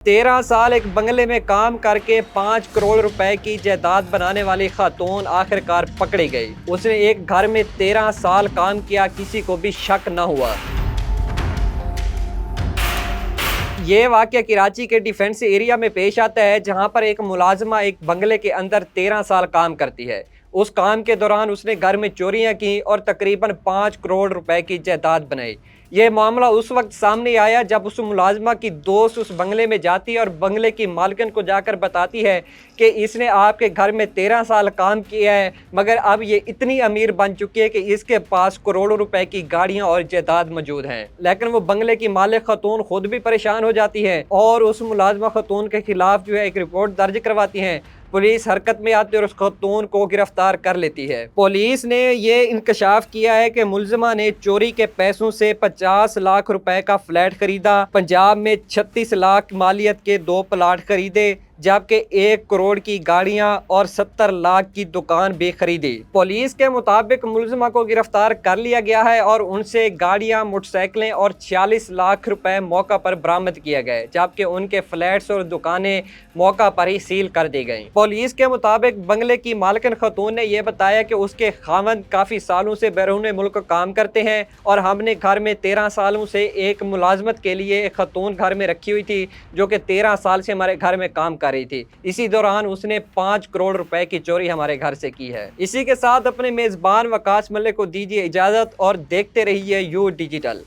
13 साल एक बंगले में काम करके 5 करोड़ रुपए की जायदाद बनाने वाली खातून आखिरकार पकड़ी गई। उसने एक घर में 13 साल काम किया, किसी को भी शक न हुआ। ये वाकया कराची के डिफेंस एरिया में पेश आता है, जहां पर एक मुलाजमा एक बंगले के अंदर 13 साल काम करती है। उस काम के दौरान उसने घर में चोरियां की और तकरीबन 5 करोड़ रुपए की जायदाद बनाई। यह मामला उस वक्त सामने आया जब उस मुलाजमा की दोस्त उस बंगले में जाती है और बंगले की मालकिन को जाकर बताती है कि इसने आपके घर में 13 साल काम किया है, मगर अब ये इतनी अमीर बन चुकी है कि इसके पास करोड़ों रुपए की गाड़ियां और जायदाद मौजूद हैं। लेकिन वो बंगले की मालिक खातून खुद भी परेशान हो जाती है और उस मुलाजमा खातून के खिलाफ जो है एक रिपोर्ट दर्ज करवाती है। पुलिस हरकत में आती है और उस खातून को गिरफ्तार कर लेती है। पुलिस ने ये इंकशाफ किया है कि मुलजिमा ने चोरी के पैसों से 50 लाख रुपए का फ्लैट खरीदा, पंजाब में 36 लाख मालियत के 2 प्लाट खरीदे, जबकि 1 करोड़ की गाड़ियां और 70 लाख की दुकान भी खरीदी। पुलिस के मुताबिक मुलजिमा को गिरफ्तार कर लिया गया है और उनसे गाड़ियां, मोटरसाइकिलें और 46 लाख रुपए मौका पर बरामद किए गए, जबकि उनके फ्लैट्स और दुकानें मौका पर ही सील कर दी गई। पुलिस के मुताबिक बंगले की मालकिन खातून ने यह बताया कि उसके खावंद काफी सालों से बैरून मुल्क काम करते हैं और हमने घर में 13 सालों से एक मुलाजमत के लिए एक खातून घर में रखी हुई थी, जो कि 13 साल से हमारे घर में काम कर रही थी। इसी दौरान उसने 5 करोड़ रुपए की चोरी हमारे घर से की है। इसी के साथ अपने मेजबान वकास मलिक को दीजिए इजाजत और देखते रहिए यू डिजिटल।